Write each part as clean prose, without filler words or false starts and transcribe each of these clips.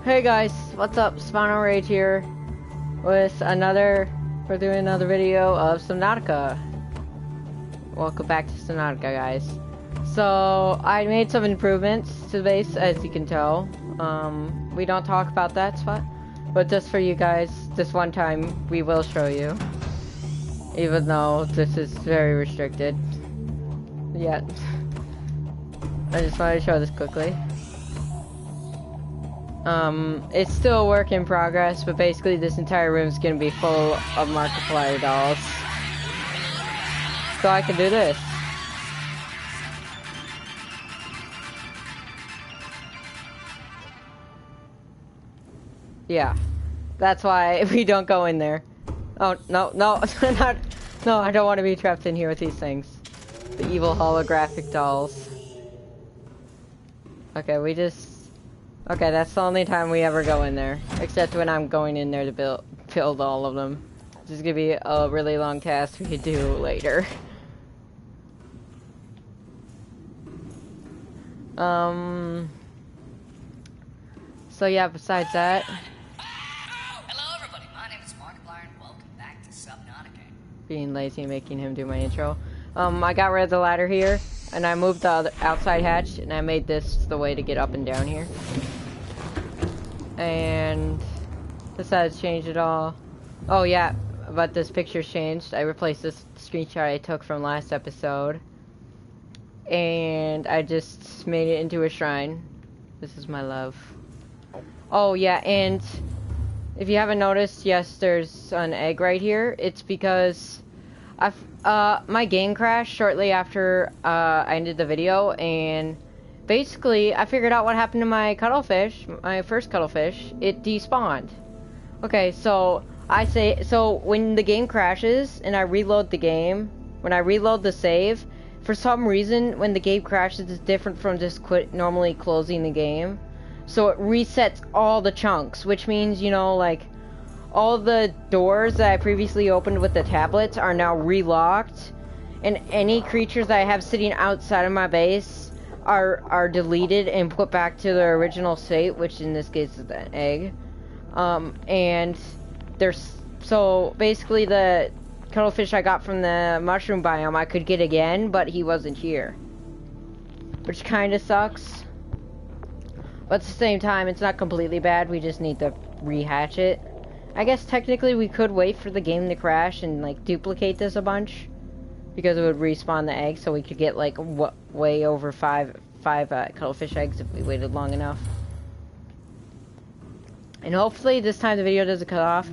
Hey guys, what's up? Spinal Rage here with we're doing another video of Subnautica. Welcome back to Subnautica, guys. So, I made some improvements to the base, as you can tell. We don't talk about that spot, but just for you guys, this one time, we will show you. Even though this is very restricted. Yeah. I just wanted to show this quickly. It's still a work in progress, but basically this entire room is gonna be full of Markiplier dolls. So I can do this. Yeah. That's why we don't go in there. Oh, no, no, not, no, I don't want to be trapped in here with these things. The evil holographic dolls. Okay, okay, that's the only time we ever go in there. Except when I'm going in there to build all of them. This is gonna be a really long task we could do later. So yeah, besides that... Hello everybody, my name is Markiplier and welcome back to Subnautica. Being lazy and making him do my intro. I got rid of the ladder here, and I moved the outside hatch, and I made this the way to get up and down here. And decided to change it all. Oh yeah, but this picture's changed. I replaced this screenshot I took from last episode. And I just made it into a shrine. This is my love. Oh yeah, and if you haven't noticed, yes, there's an egg right here. It's because my game crashed shortly after I ended the video, and basically I figured out what happened to my cuttlefish, my first cuttlefish. It despawned. Okay, so when the game crashes and I reload the game, when I reload the save, for some reason when the game crashes it's different from just normally closing the game. So it resets all the chunks, which means, you know, like, all the doors that I previously opened with the tablets are now relocked, and any creatures that I have sitting outside of my base are deleted and put back to their original state, which in this case is an egg. And so basically the cuttlefish I got from the mushroom biome I could get again, but he wasn't here, which kind of sucks. But at the same time, it's not completely bad. We just need to rehatch it. I guess technically we could wait for the game to crash and like duplicate this a bunch, because it would respawn the egg, so we could get like way over five cuttlefish eggs if we waited long enough. And hopefully this time the video doesn't cut off.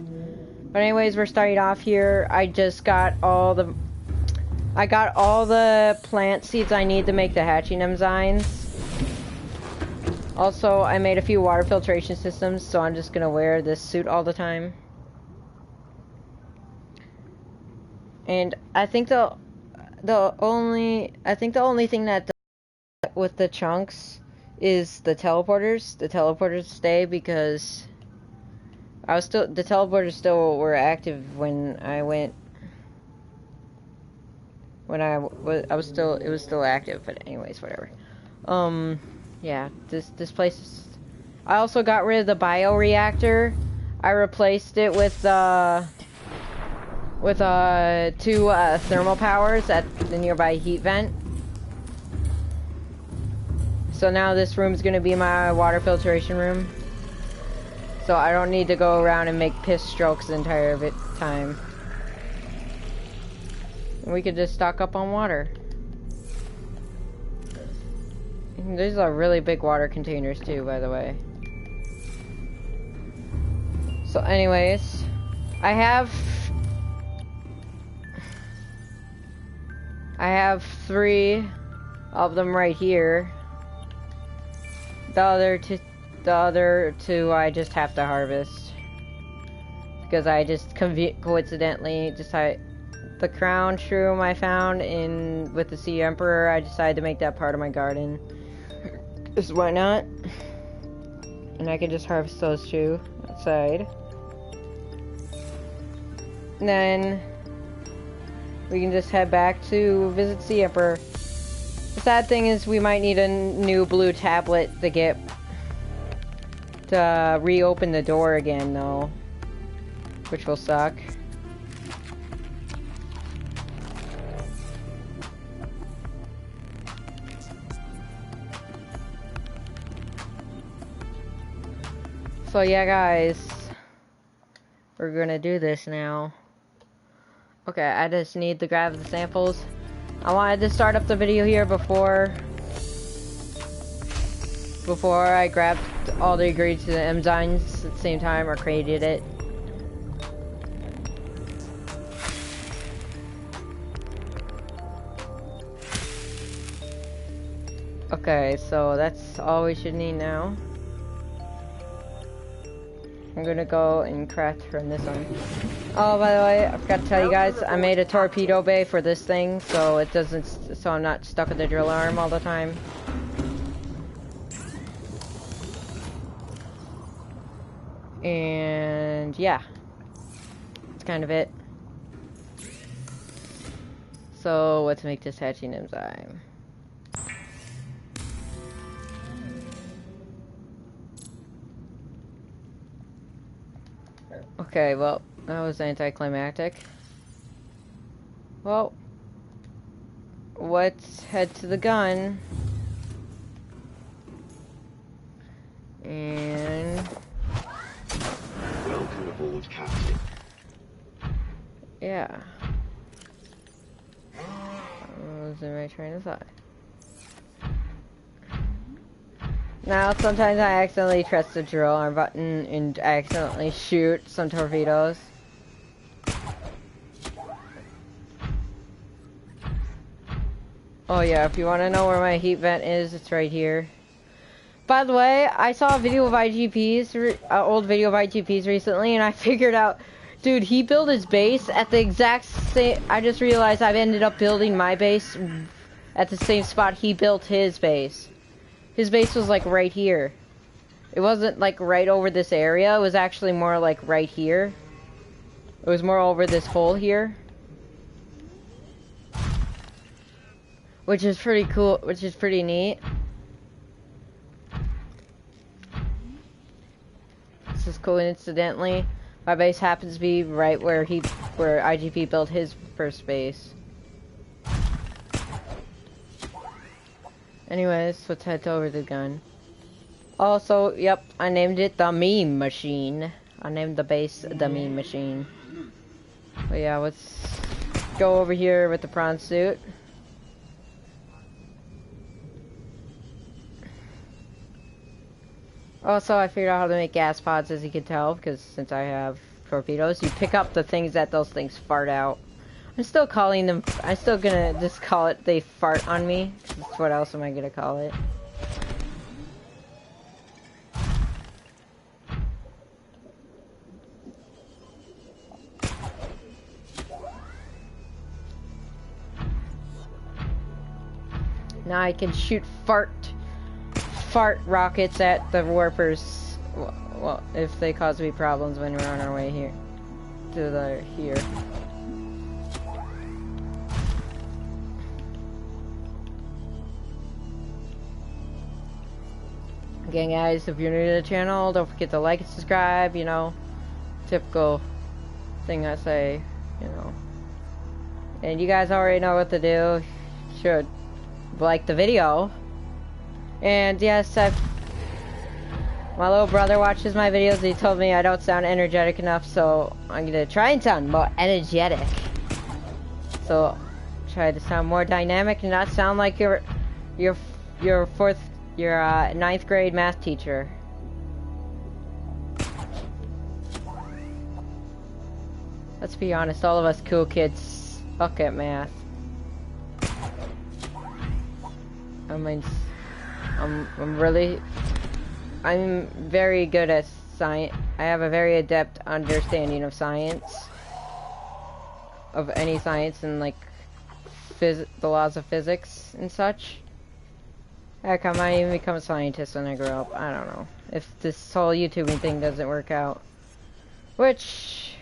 But anyways, we're starting off here. I got all the plant seeds I need to make the hatching enzymes. Also, I made a few water filtration systems, so I'm just gonna wear this suit all the time. And I think the only thing that with the chunks is the teleporters. The teleporters stay because the teleporters still were active when I went. It was still active, but anyways, whatever. Yeah, this place is... I also got rid of the bioreactor. I replaced it with two thermal powers at the nearby heat vent. So now this room's gonna be my water filtration room. So I don't need to go around and make piss strokes the entire time. We could just stock up on water. These are really big water containers too, by the way. So anyways, I have 3 of them right here. The other two I just have to harvest, because I just coincidentally decided the crown shroom I found with the Sea Emperor, I decided to make that part of my garden. Because why not? And I can just harvest those two outside. And then we can just head back to visit Sea Emperor. The sad thing is we might need a new blue tablet to get to reopen the door again, though. Which will suck. So yeah, guys. We're gonna do this now. Okay, I just need to grab the samples. I wanted to start up the video here before I grabbed all the ingredients to the enzymes at the same time or created it. Okay, so that's all we should need now. I'm gonna go and craft from this one. Oh, by the way, I forgot to tell you guys, I made a torpedo bay for this thing, so it doesn't, so I'm not stuck with the drill arm all the time. And yeah, that's kind of it. So let's make this hatching enzyme. Okay, well, that was anticlimactic. Well, let's head to the gun. And welcome aboard, Captain. yeah. Was in my train of thought. Now, sometimes I accidentally press the drill arm button and I accidentally shoot some torpedoes. Oh yeah, if you want to know where my heat vent is, it's right here. By the way, I saw a video of IGPs, old video of IGPs recently, and I figured out, dude, he built his base at the exact same, I just realized I've ended up building my base at the same spot he built his base. His base was like right here. It wasn't like right over this area, it was actually more like right here. It was more over this hole here. Which is pretty cool, which is pretty neat. This is coincidentally, my base happens to be right where where IGP built his first base. Anyways, let's head over the gun. Also, yep, I named it the meme machine. I named the base the meme machine. But yeah, let's go over here with the prawn suit. Also, I figured out how to make gas pods, as you can tell, because since I have torpedoes, you pick up the things that those things fart out. I'm still calling them, I'm still gonna just call it they fart on me, because what else am I gonna call it? Now I can shoot fart rockets at the warpers. Well, if they cause me problems when we're on our way here to here. Again, guys, if you're new to the channel, don't forget to like and subscribe. You know, typical thing I say. You know, and you guys already know what to do. Should like the video. And yes, my little brother watches my videos and he told me I don't sound energetic enough, so I'm gonna try and sound more energetic. So try to sound more dynamic and not sound like your ninth grade math teacher. Let's be honest, all of us cool kids suck at math. I mean, I'm very good at science. I have a very adept understanding of science, of any science, and like the laws of physics and such. Heck, I might even become a scientist when I grow up. I don't know if this whole YouTubing thing doesn't work out, which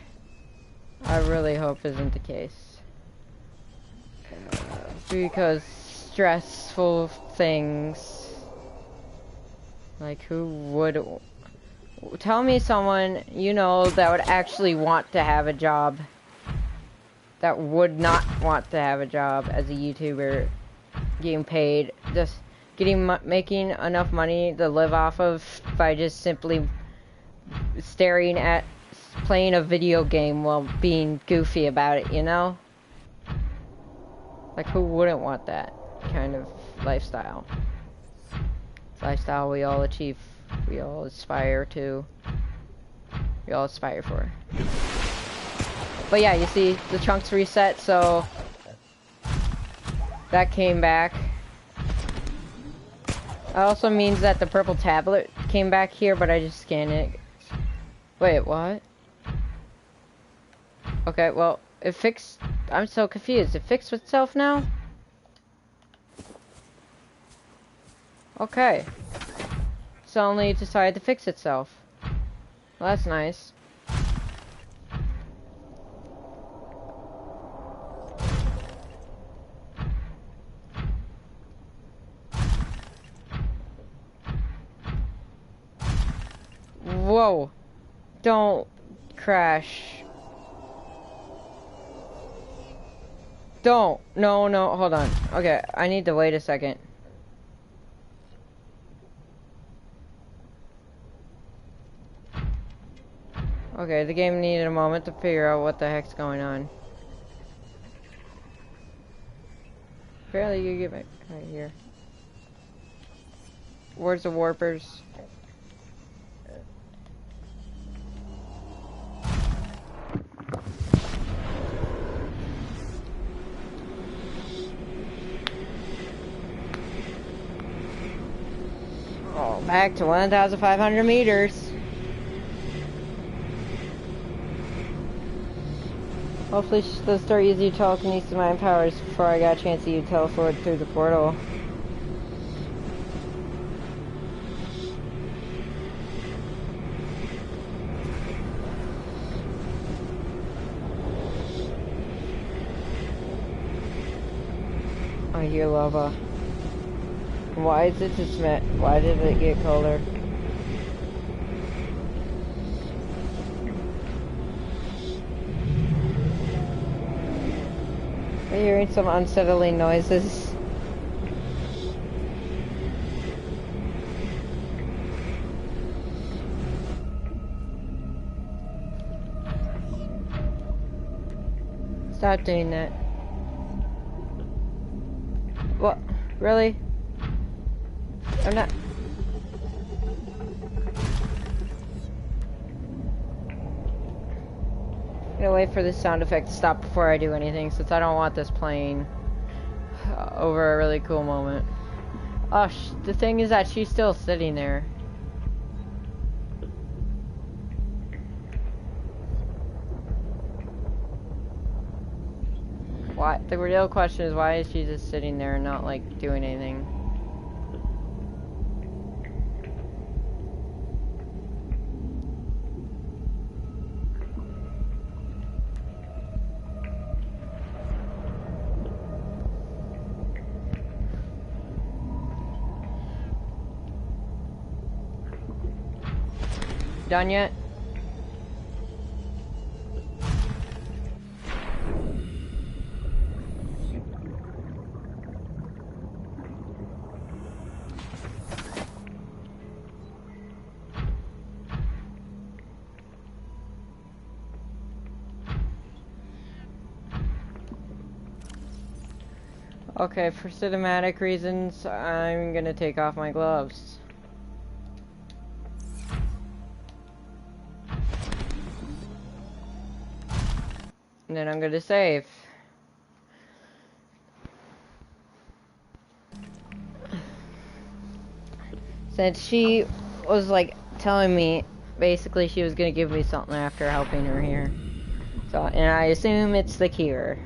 I really hope isn't the case, because stressful things. Like, who Tell me someone you know that would actually want to have a job. That would not want to have a job as a YouTuber, getting paid, just making enough money to live off of by just simply staring at playing a video game while being goofy about it, you know? Like, who wouldn't want that kind of lifestyle? It's a lifestyle we all achieve, we all aspire to, we all aspire for. But yeah, you see, the chunks reset, so that came back. That also means that the purple tablet came back here, but I just scanned it. Wait, what? Okay, well, it fixed... I'm so confused. It fixed itself now? Okay. Suddenly it decided to fix itself. Well, that's nice. Whoa. Don't crash. Don't. No, hold on. Okay, I need to wait a second. Okay, the game needed a moment to figure out what the heck's going on. Apparently you get back right here. Where's the warpers? Oh, back to 1,500 meters. Hopefully they'll start using telekinesis mind powers before I got a chance to use teleport through the portal. I hear lava. Why is it just met? Why did it get colder? I'm hearing some unsettling noises. Stop doing that. What? Really? I'm not... I'm gonna wait for this sound effect to stop before I do anything, since I don't want this playing over a really cool moment. Oh, the thing is that she's still sitting there. Why? The real question is, why is she just sitting there and not, like, doing anything? Done yet? Okay, for cinematic reasons, I'm gonna take off my gloves. And then I'm gonna save. Since she was like telling me, basically she was gonna give me something after helping her here. So, and I assume it's the cure.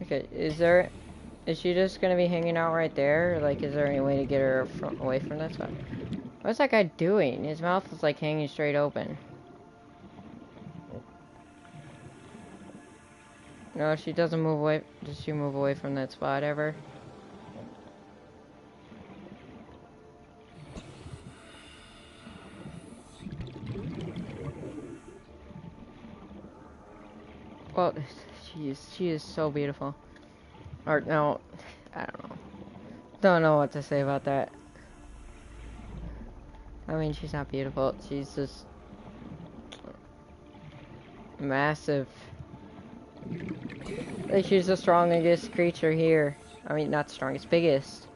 Okay, is she just gonna be hanging out right there? Like, is there any way to get her away from that spot? What's that guy doing? His mouth is like hanging straight open. No, she doesn't move away. Does she move away from that spot ever? Well, she is so beautiful. Or no, I don't know. Don't know what to say about that. I mean, she's not beautiful. She's just massive. Like, she's the strongest creature here. I mean, not strongest, biggest.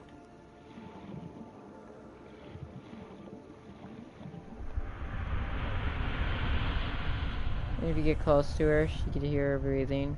If you get close to her, you can hear her breathing.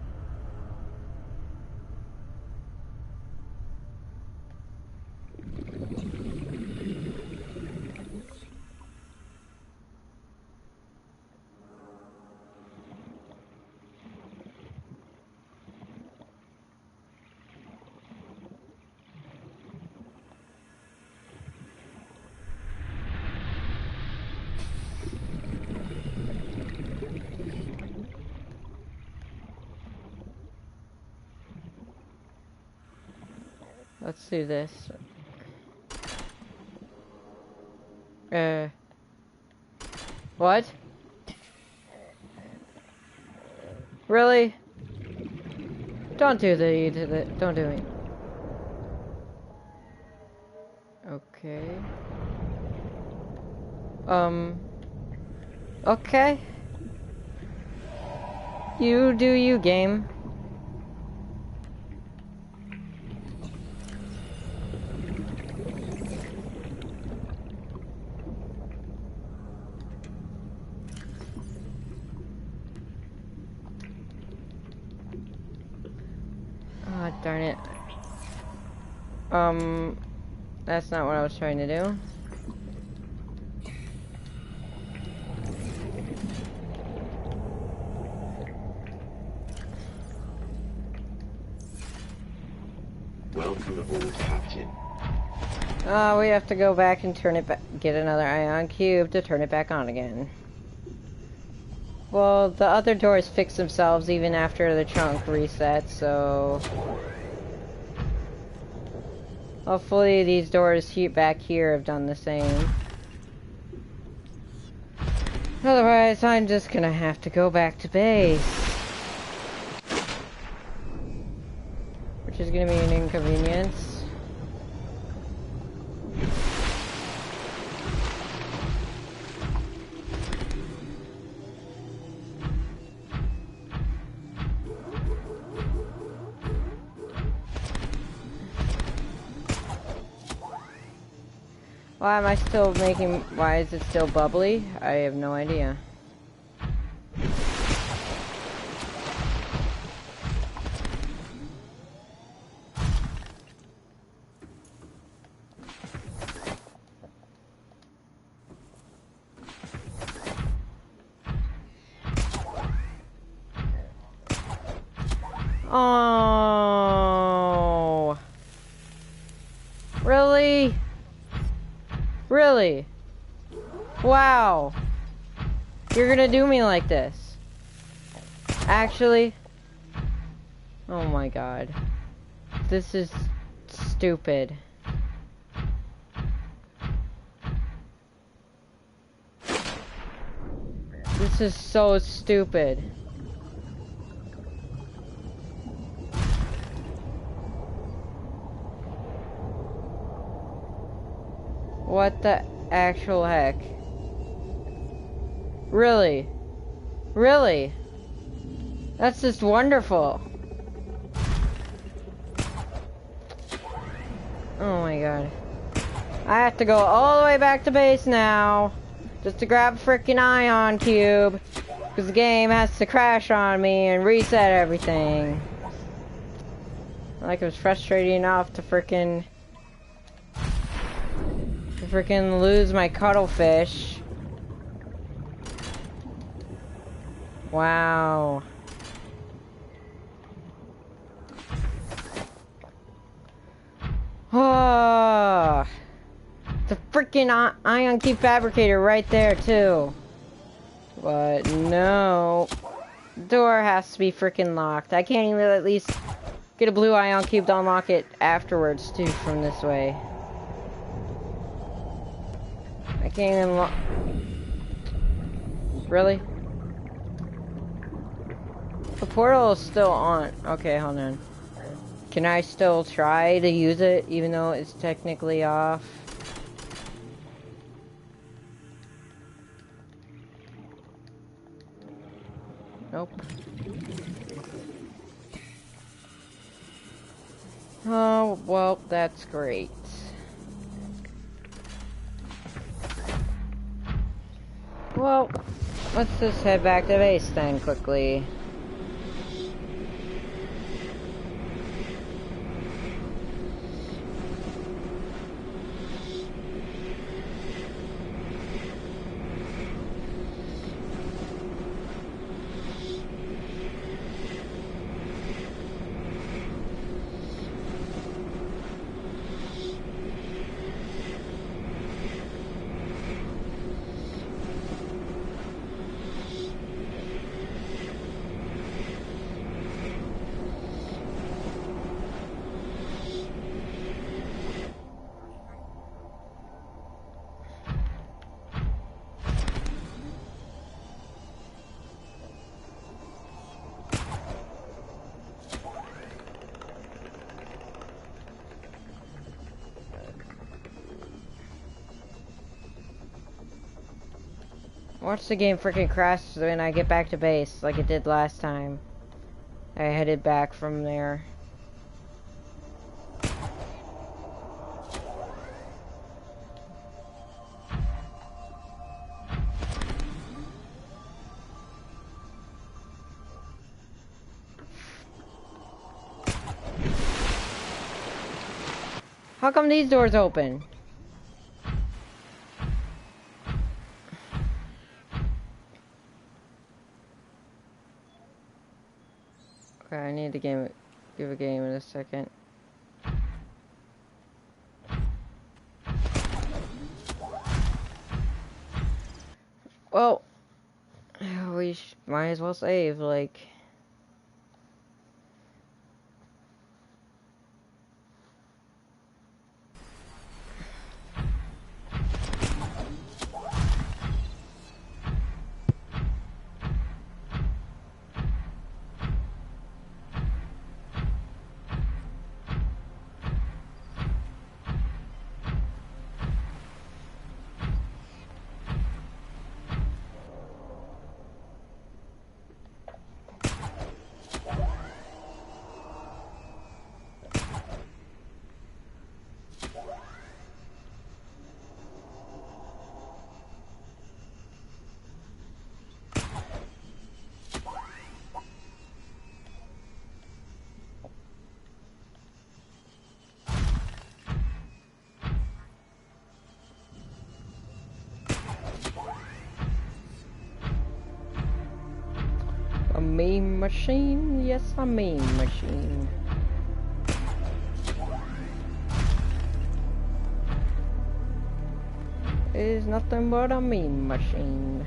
Let's do this. What? Really? Don't do don't do it. Okay. Okay. You do you, game. Oh, darn it. That's not what I was trying to do. Welcome aboard, Captain. We have to go back and turn it back, get another ion cube to turn it back on again. Well, the other doors fix themselves even after the trunk resets, so hopefully these doors back here have done the same. Otherwise, I'm just gonna have to go back to base, which is gonna be an inconvenience. Why am I still making... Why is it still bubbly? I have no idea. Oh... Really? Really? Wow. You're gonna do me like this? Actually? Oh my god. This is stupid. This is so stupid. What the actual heck? Really? Really? That's just wonderful. Oh my god. I have to go all the way back to base now just to grab a freaking ion cube because the game has to crash on me and reset everything. Like, it was frustrating enough to freaking lose my cuttlefish. Wow. Oh, the freaking ion key fabricator right there too. But no. Door has to be freaking locked. I can't even at least get a blue ion cube to unlock it afterwards, too, from this way. I can't even lock... Really? The portal is still on. Okay, hold on. Can I still try to use it, even though it's technically off? Nope. Oh, well, that's great. Well, let's just head back to base then, quickly. Watch the game freaking crash when I get back to base, like it did last time. I headed back from there. How come these doors open? Okay, I need to give a game in a second. Well, we might as well save, like... A meme machine? Yes, a meme machine. Is nothing but a meme machine.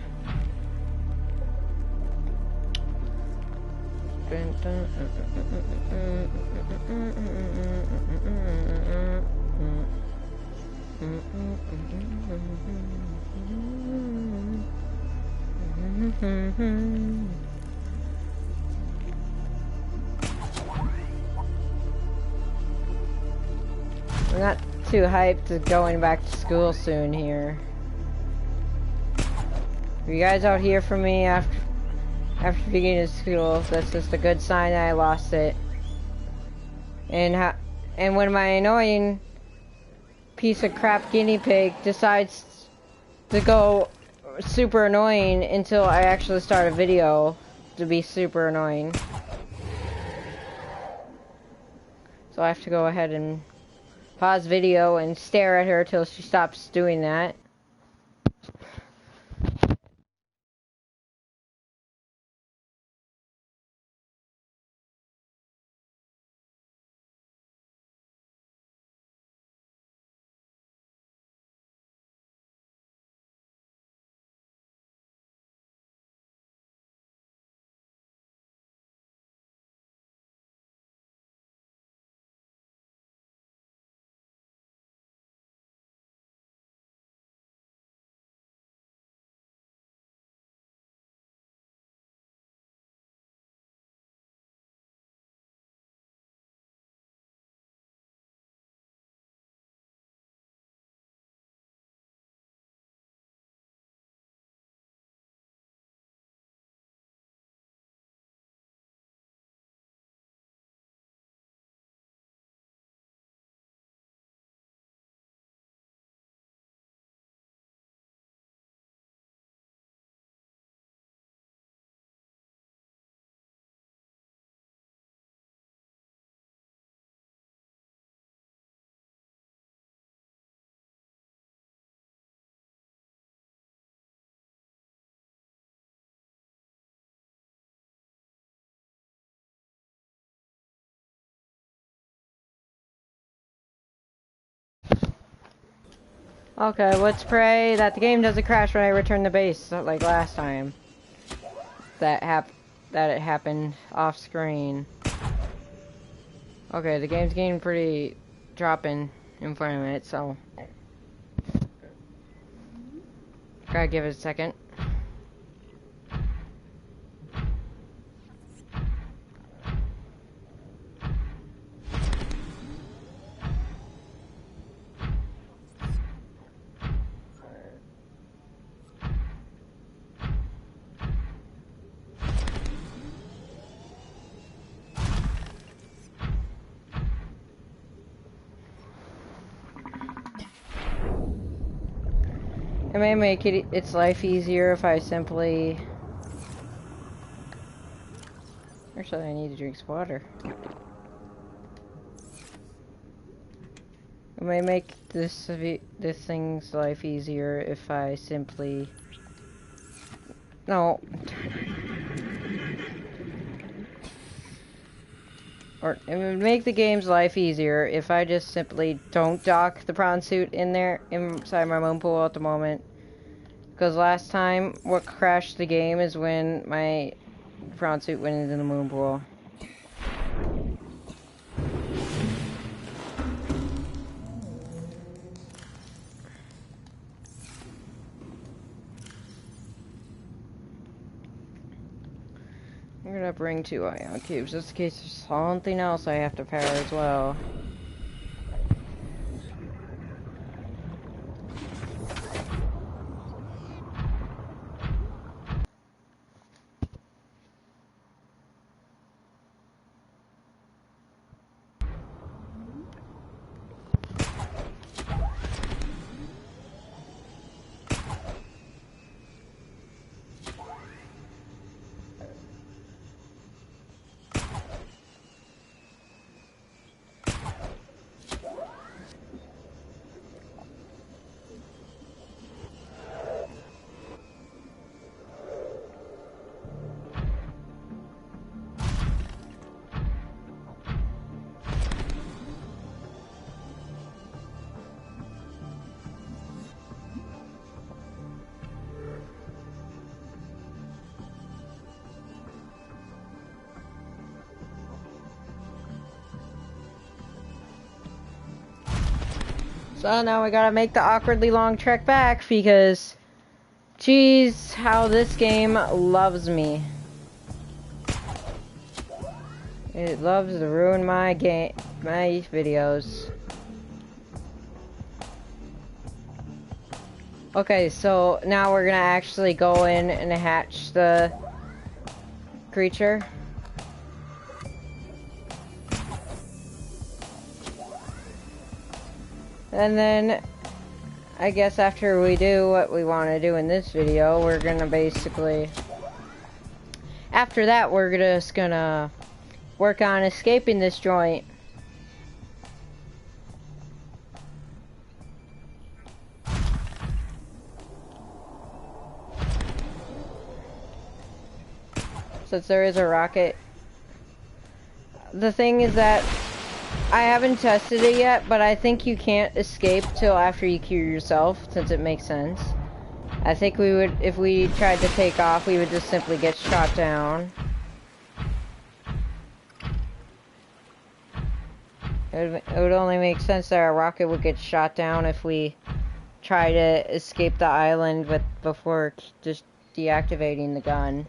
I'm not too hyped to going back to school soon here. Are you guys out here for me after beginning of school? That's just a good sign that I lost it. And when my annoying piece of crap guinea pig decides to go super annoying until I actually start a video to be super annoying. So I have to go ahead and pause video and stare at her till she stops doing that. Okay, let's pray that the game doesn't crash when I return the base, like last time. That it happened off screen. Okay, the game's getting pretty dropping in front of it, so gotta give it a second. It may make its life easier if I simply... Actually, I need to drink some water. It may make this thing's life easier if I simply... No. Or it would make the game's life easier if I just simply don't dock the prawn suit in there inside my moon pool at the moment. Because last time, what crashed the game is when my prawn suit went into the moon pool. I'm gonna bring 2 ion cubes just in case there's something else I have to power as well. So now we gotta make the awkwardly long trek back because, geez, how this game loves me. It loves to ruin my videos. Okay, so now we're gonna actually go in and hatch the creature. And then, I guess after we do what we want to do in this video, we're gonna basically... After that, we're just gonna work on escaping this joint. Since there is a rocket. The thing is that I haven't tested it yet, but I think you can't escape till after you cure yourself, since it makes sense. I think we would, if we tried to take off, we would just simply get shot down. It would only make sense that our rocket would get shot down if we try to escape the island before just deactivating the gun.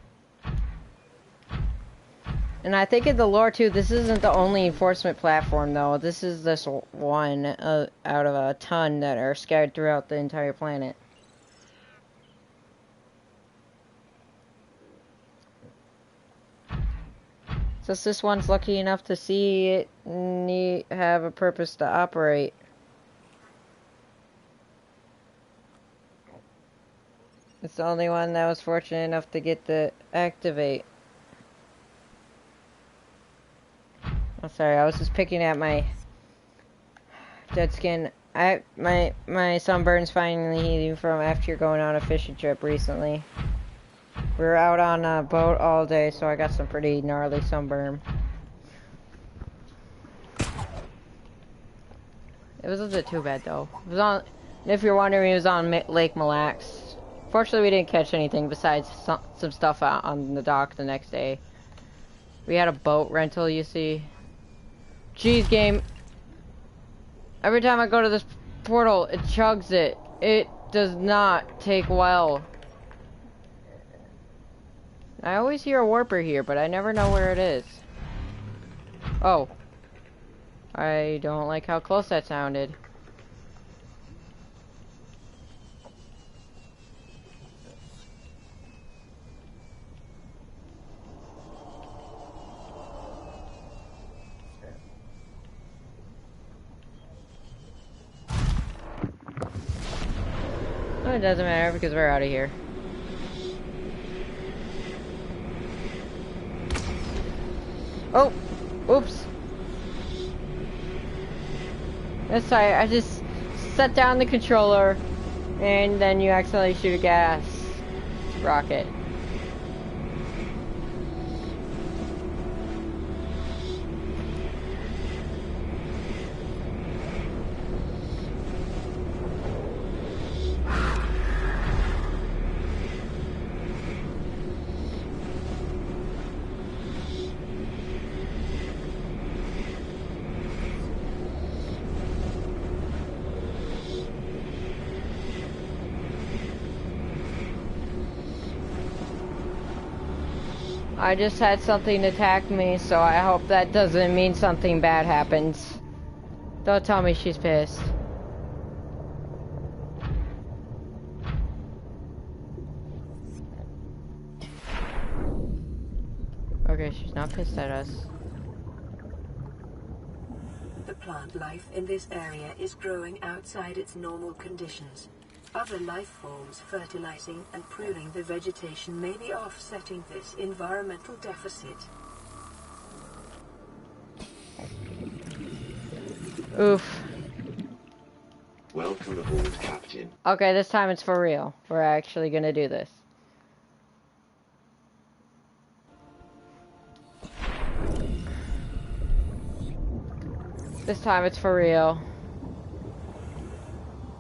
And I think in the lore too, this isn't the only enforcement platform though. This is this one out of a ton that are scattered throughout the entire planet. Since this one's lucky enough to see it have a purpose to operate. It's the only one that was fortunate enough to get to activate. Oh, sorry, I was just picking at my dead skin. My sunburn's finally healing from after going on a fishing trip recently. We were out on a boat all day, so I got some pretty gnarly sunburn. It wasn't too bad though. It If you're wondering, it was on Lake Mille Lacs. Fortunately, we didn't catch anything besides some stuff out on the dock the next day. We had a boat rental, you see. Jeez, game. Every time I go to this portal, it chugs it. It does not take well. I always hear a warper here, but I never know where it is. Oh. I don't like how close that sounded. Well, it doesn't matter because we're out of here. Oh! Oops! That's right, I just set down the controller and then you accidentally shoot a gas rocket. I just had something attack me, so I hope that doesn't mean something bad happens. Don't tell me she's pissed. Okay, she's not pissed at us. The plant life in this area is growing outside its normal conditions. Other life forms fertilizing and pruning the vegetation may be offsetting this environmental deficit. Oof. Welcome aboard, Captain. Okay, this time it's for real. We're actually gonna do this. This time it's for real.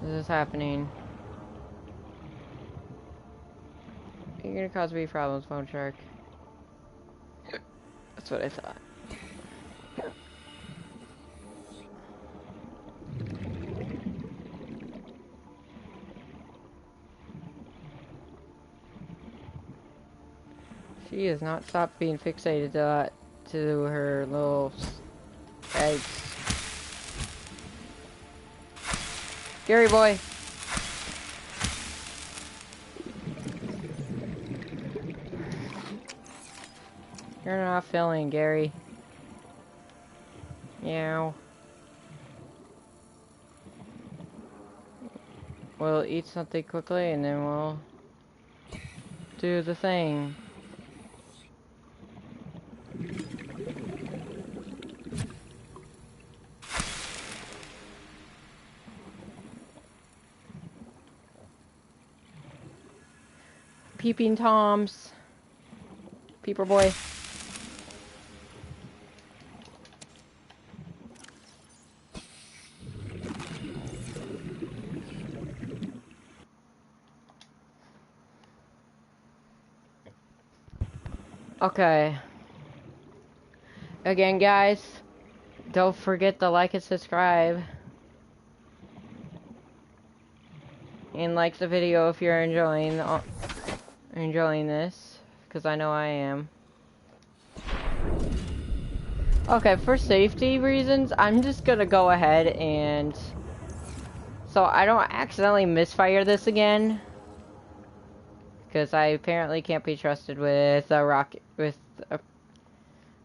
This is happening. You're gonna cause me problems, Bone Shark. That's what I thought. She has not stopped being fixated to her little eggs. Gary boy. You're not filling, Gary. Meow. We'll eat something quickly and then we'll do the thing. Peeping Toms. Peeper boy. Okay. Again, guys, don't forget to like and subscribe. And like the video if you're enjoying this, because I know I am. Okay, for safety reasons, I'm just gonna go ahead and so I don't accidentally misfire this again. Because I apparently can't be trusted with a rocket, with a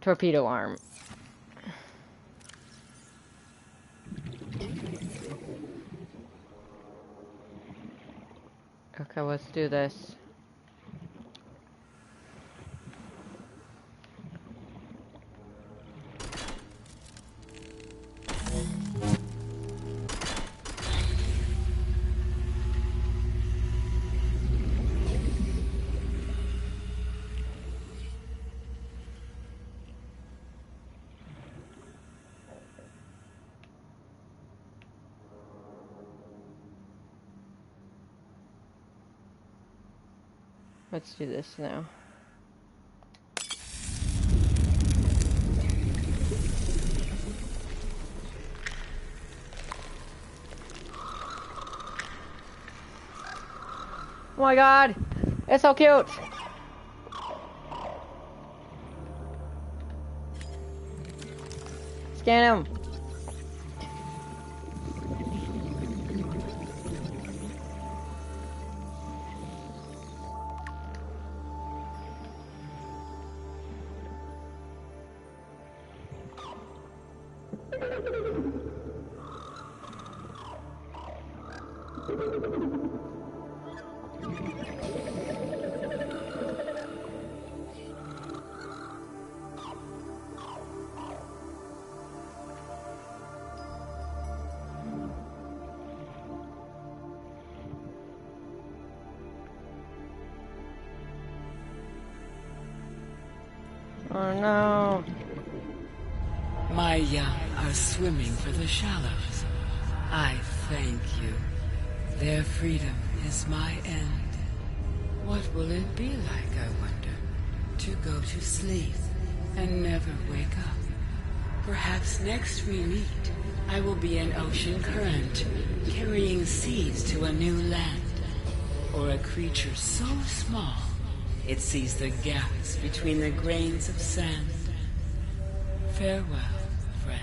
torpedo arm. Okay, let's do this. Let's do this now. Oh my god! It's so cute! Scan him! Oh no. My young are swimming for the shallows. I thank you. Their freedom is my end. What will it be like, I wonder, to go to sleep and never wake up? Perhaps next we meet, I will be an ocean current, carrying seeds to a new land. Or a creature so small, it sees the gaps between the grains of sand. Farewell, friend.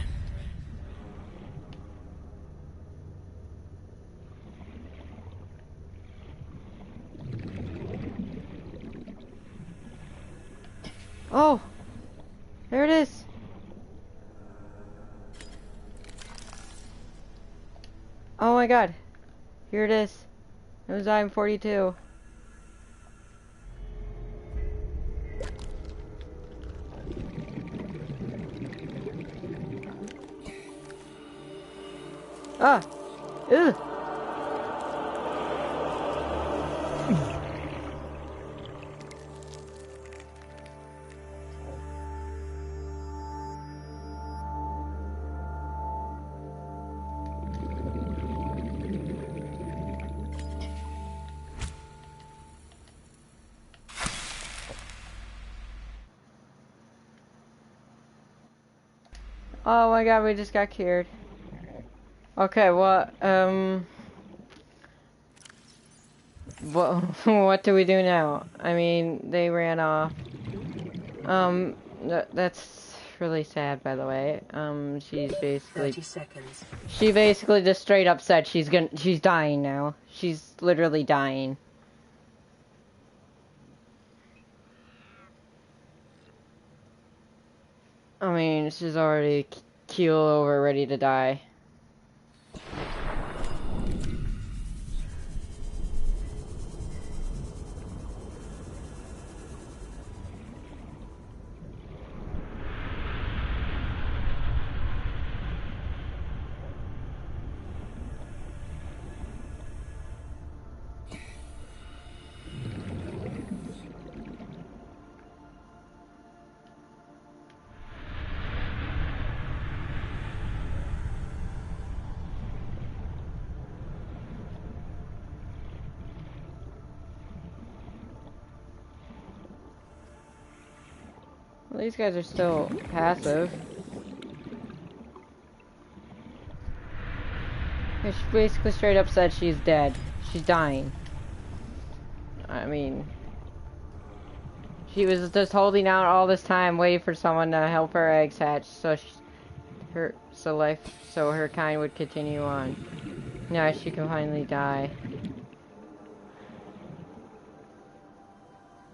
Oh! There it is! Oh my god. Here it is. It was I'm-42. Ah! Ew! Oh my god, we just got cured. Okay, what what do we do now? I mean, they ran off. That's really sad, by the way. She's basically 30 seconds. She basically just straight up said she's dying now. She's literally dying. I mean, she's already keel over, ready to die. Well, these guys are still passive. She basically straight up said she's dead. She's dying. I mean, she was just holding out all this time, waiting for someone to help her eggs hatch, so her kind would continue on. Now she can finally die.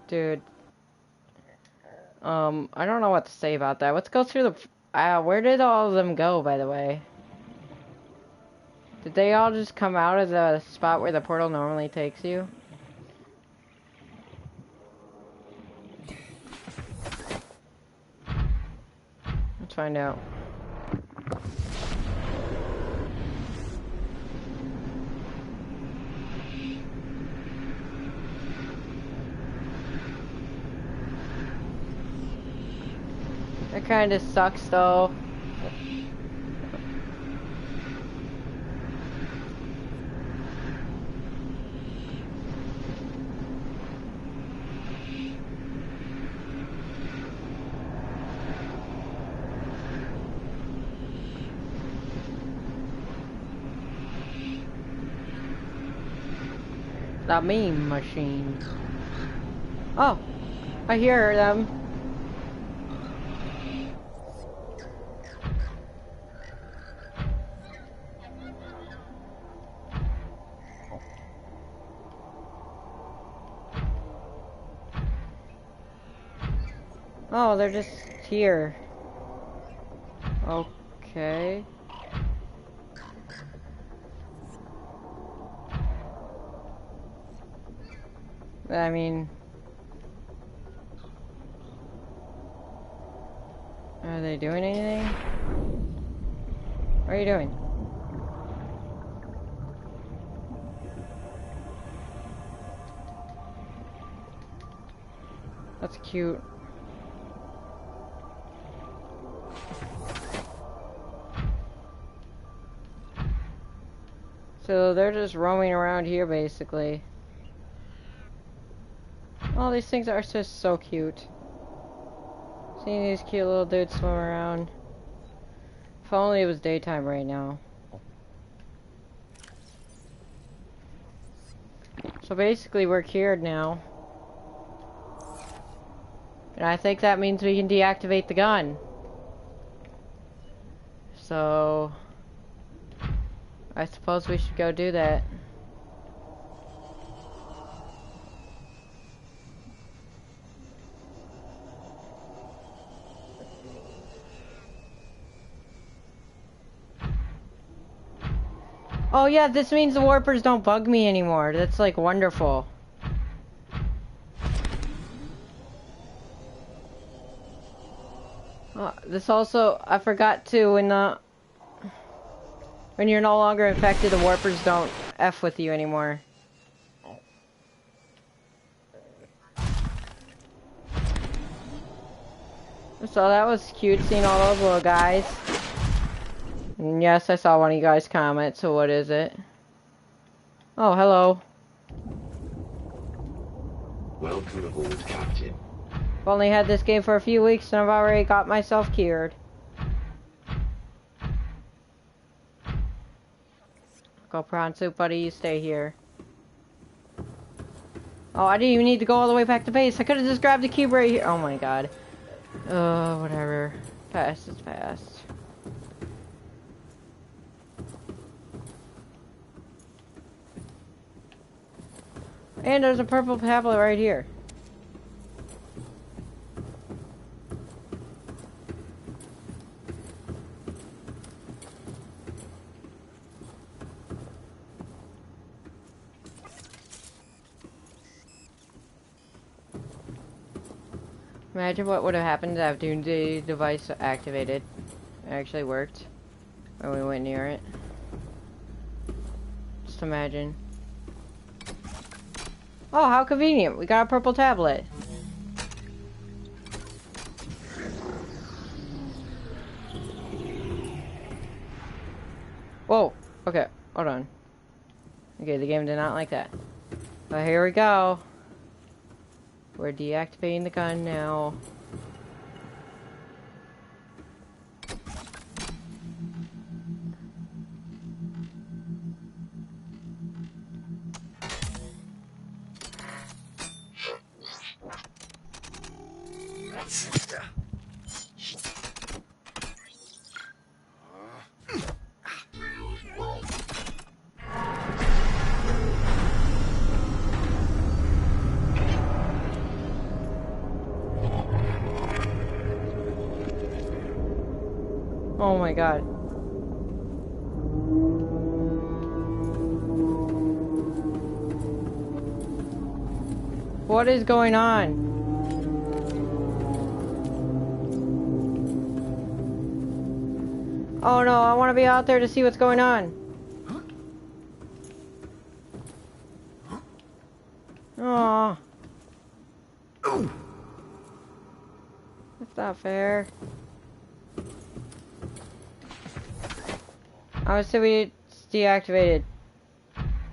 Dude. I don't know what to say about that. Let's go through the... where did all of them go, by the way? Did they all just come out of the spot where the portal normally takes you? Let's find out. That kind of sucks, though. The meme machine. Oh, I hear them. Oh, they're just here. Okay. I mean... Are they doing anything? What are you doing? That's cute. So they're just roaming around here basically. Oh, these things are just so cute. Seeing these cute little dudes swim around. If only it was daytime right now. So basically we're cured now. And I think that means we can deactivate the gun. So... I suppose we should go do that. Oh yeah, this means the warpers don't bug me anymore. That's like wonderful. This also, I forgot to, when you're no longer infected, the warpers don't F with you anymore. So that was cute, seeing all those little guys. And yes, I saw one of you guys comment, so what is it? Oh, hello. Welcome aboard, Captain. I've only had this game for a few weeks and I've already got myself cured. Go prawn soup, buddy, you stay here. Oh, I didn't even need to go all the way back to base. I could have just grabbed the cube right here. Oh my god. Whatever. Fast is fast. And there's a purple tablet right here. Imagine what would have happened after the device activated. It actually worked when we went near it. Just imagine. Oh, how convenient. We got a purple tablet. Whoa. Okay, hold on. Okay, the game did not like that. But here we go. We're deactivating the gun now. Oh my god. What is going on? Oh no, I want to be out there to see what's going on. Aww. That's not fair. I would say it's deactivated.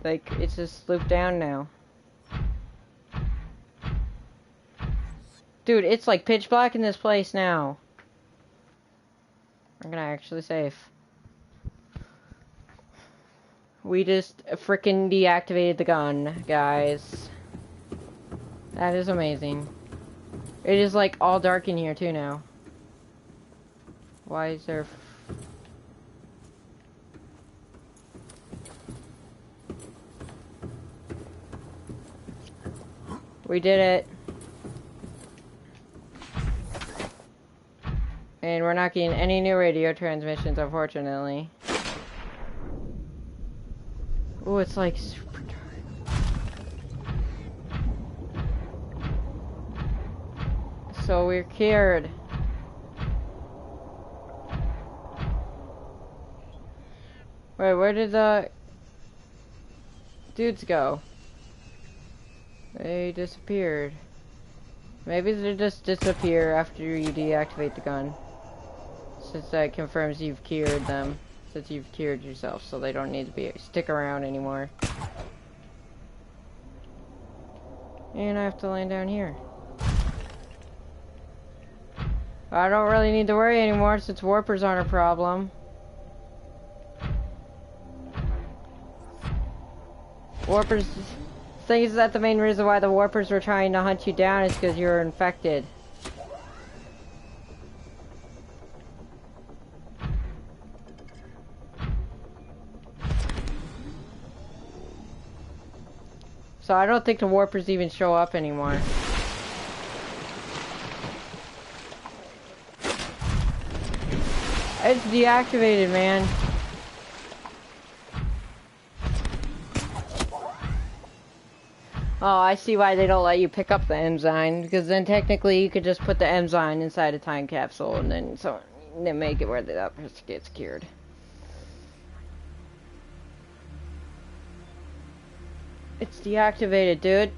Like, it's just looped down now. Dude, it's like pitch black in this place now. I'm gonna actually save. We just frickin' deactivated the gun, guys. That is amazing. It is like all dark in here too now. Why is there... We did it. And we're not getting any new radio transmissions, unfortunately. Oh, it's like super dark. So we're cured. Wait, where did the dudes go? They disappeared. Maybe they just disappear after you deactivate the gun. Since that confirms you've cured them. Since you've cured yourself, so they don't need to stick around anymore. And I have to land down here. I don't really need to worry anymore since warpers aren't a problem. Warpers... Thing is that the main reason why the warpers were trying to hunt you down is because you're infected. So I don't think the warpers even show up anymore. It's deactivated, man. Oh, I see why they don't let you pick up the enzyme, because then technically you could just put the enzyme inside a time capsule and then make it where the person gets cured. It's deactivated, dude.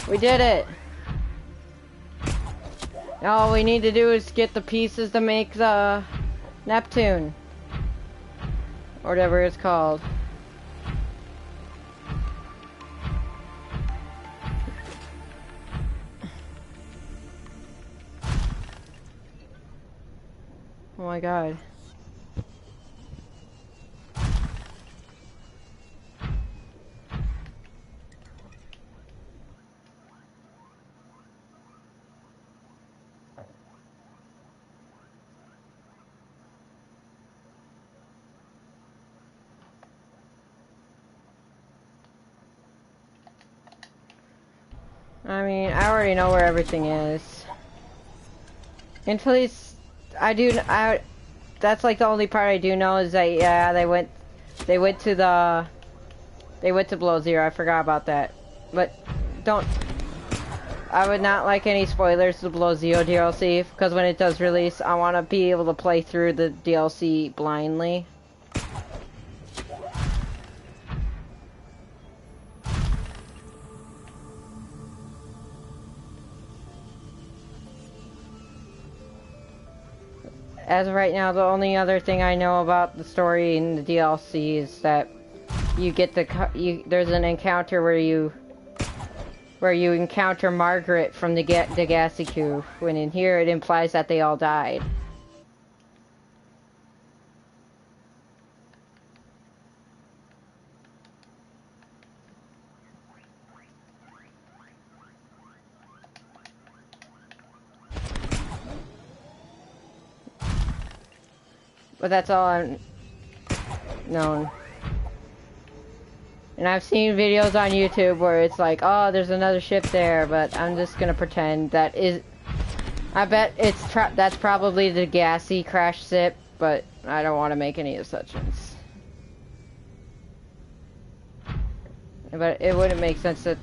We did it. Now all we need to do is get the pieces to make the Neptune. Or whatever it's called. Oh my god. I mean, I already know where everything is. And please, that's like the only part I do know is that, yeah, they went to Below Zero. I forgot about that. But I would not like any spoilers to Below Zero DLC, because when it does release, I want to be able to play through the DLC blindly. As of right now, the only other thing I know about the story in the DLC is that you get there's an encounter where you encounter Margaret from the Degassiku, when in here it implies that they all died. But that's all I've known. And I've seen videos on YouTube where it's like, oh, there's another ship there, but I'm just gonna pretend that is... I bet that's probably the gassy crash ship, but I don't want to make any assumptions. But it wouldn't make sense that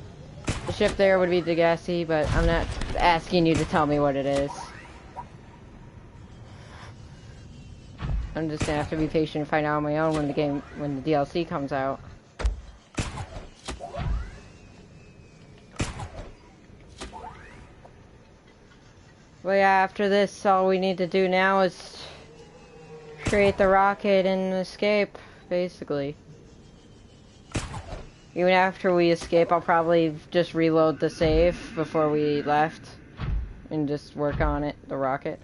the ship there would be the gassy, but I'm not asking you to tell me what it is. I'm just gonna have to be patient and find out on my own when the DLC comes out. Well, yeah, after this, all we need to do now is create the rocket and escape, basically. Even after we escape, I'll probably just reload the save before we left and just work on it, the rocket.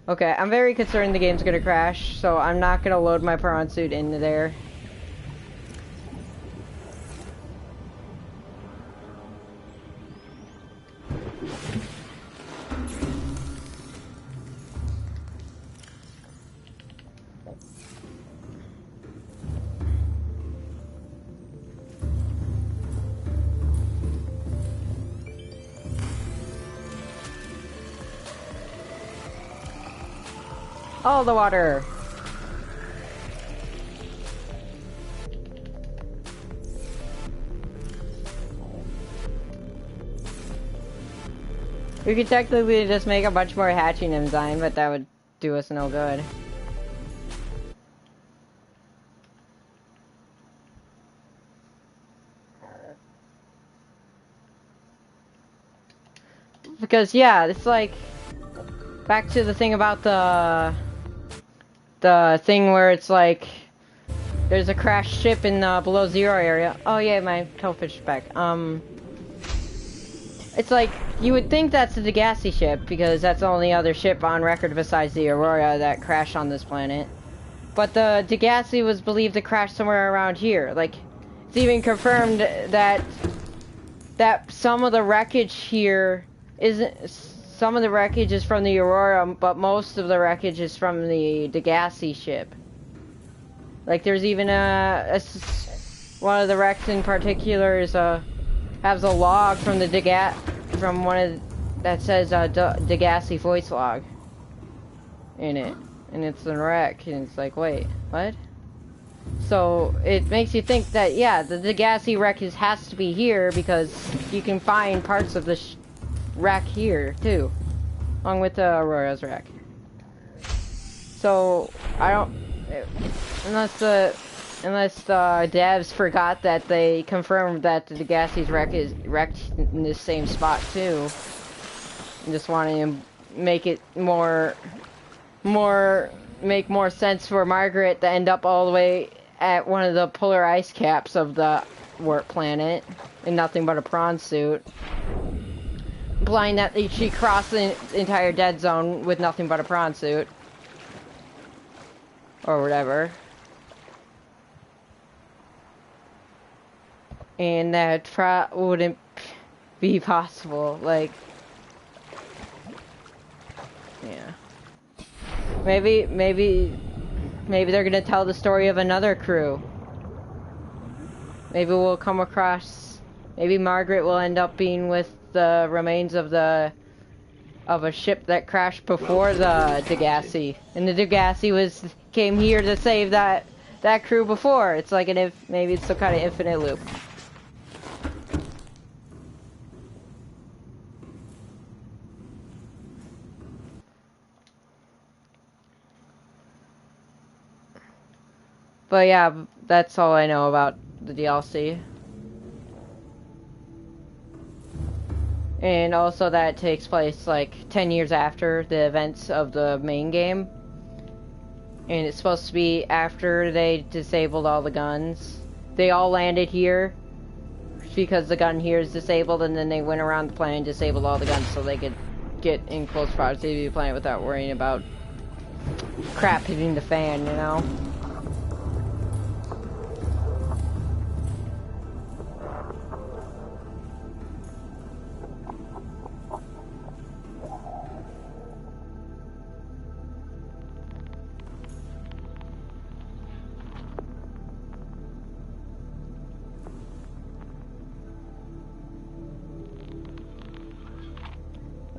Okay, I'm very concerned the game's gonna crash, so I'm not gonna load my prawn suit into there. All the water. We could technically just make a bunch more hatching enzyme, but that would do us no good. Because yeah, it's like back to the thing about the thing where it's like there's a crashed ship in the below zero area. Oh yeah, my toadfish is back. It's like you would think that's the Degassi ship because that's the only other ship on record besides the Aurora that crashed on this planet. But the Degassi was believed to crash somewhere around here. Like it's even confirmed that some of the wreckage here isn't. Some of the wreckage is from the Aurora, but most of the wreckage is from the Degassi ship. Like there's even one of the wrecks in particular is has a log from the from one of that says Degassi voice log in it, and it's a wreck, and it's like, wait, what? So it makes you think that yeah, the Degassi wreck has to be here because you can find parts of the wreck here too, along with the Aurora's wreck. So I don't, unless the devs forgot that they confirmed that the Degassi's wreck is wrecked in this same spot too, and just wanting to make it make more sense for Margaret to end up all the way at one of the polar ice caps of the warp planet in nothing but a prawn suit. Implying that she crossed the entire dead zone with nothing but a prawn suit. Or whatever. And that wouldn't be possible. Like, yeah. Maybe they're gonna tell the story of another crew. Maybe we'll come across. Maybe Margaret will end up being with the remains of a ship that crashed before the Degassi, and the Degassi came here to save that crew before. It's like maybe it's some kind of infinite loop. But yeah, that's all I know about the DLC. And also that it takes place like 10 years after the events of the main game. And it's supposed to be after they disabled all the guns. They all landed here because the gun here is disabled, and then they went around the planet and disabled all the guns so they could get in close proximity to the planet without worrying about crap hitting the fan, you know?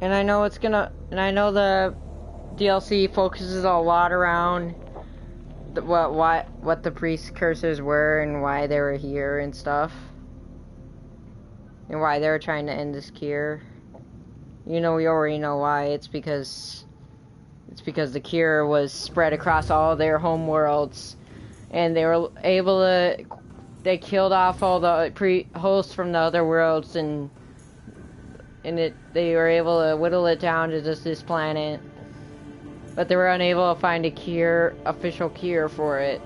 And I know the DLC focuses a lot around what the precursors were and why they were here and stuff. And why they were trying to end this cure. You know, we already know why. It's because the cure was spread across all their home worlds, and they were able to. They killed off all the hosts from the other worlds, and they were able to whittle it down to just this planet, but they were unable to find a official cure for it.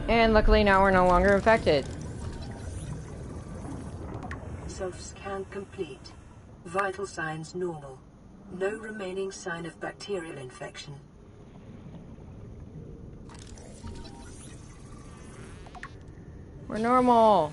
And luckily now we're no longer infected. Self-scan complete. Vital signs normal. No remaining sign of bacterial infection. We're normal.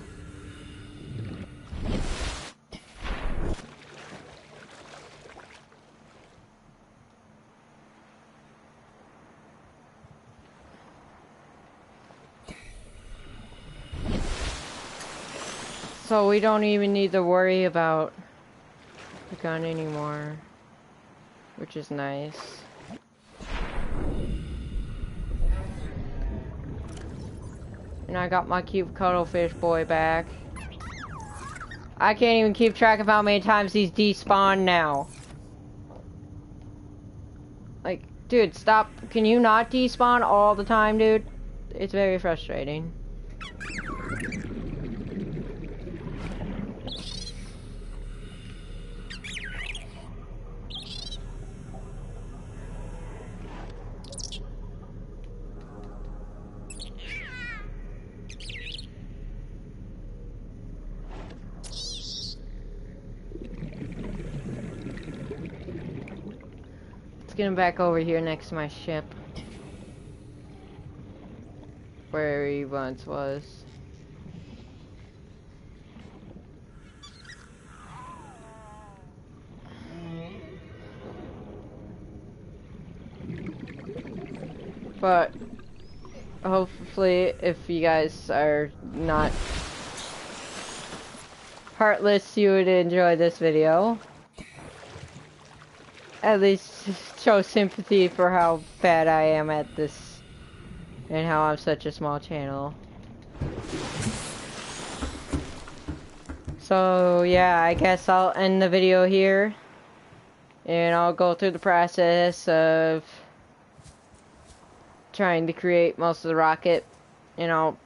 So we don't even need to worry about gun anymore, which is nice. And I got my cute cuttlefish boy back. I can't even keep track of how many times he's despawned now. Like, dude, stop. Can you not despawn all the time, dude? It's very frustrating. Let's get him back over here next to my ship. Where he once was. But hopefully, if you guys are not heartless, you would enjoy this video. At least show sympathy for how bad I am at this and how I'm such a small channel. So yeah, I guess I'll end the video here and I'll go through the process of trying to create most of the rocket, and I'll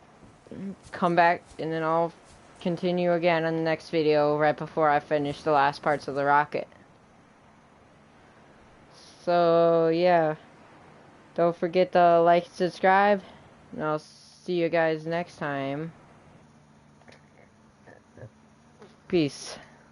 come back and then I'll continue again on the next video right before I finish the last parts of the rocket. So yeah, don't forget to like and subscribe, and I'll see you guys next time. Peace.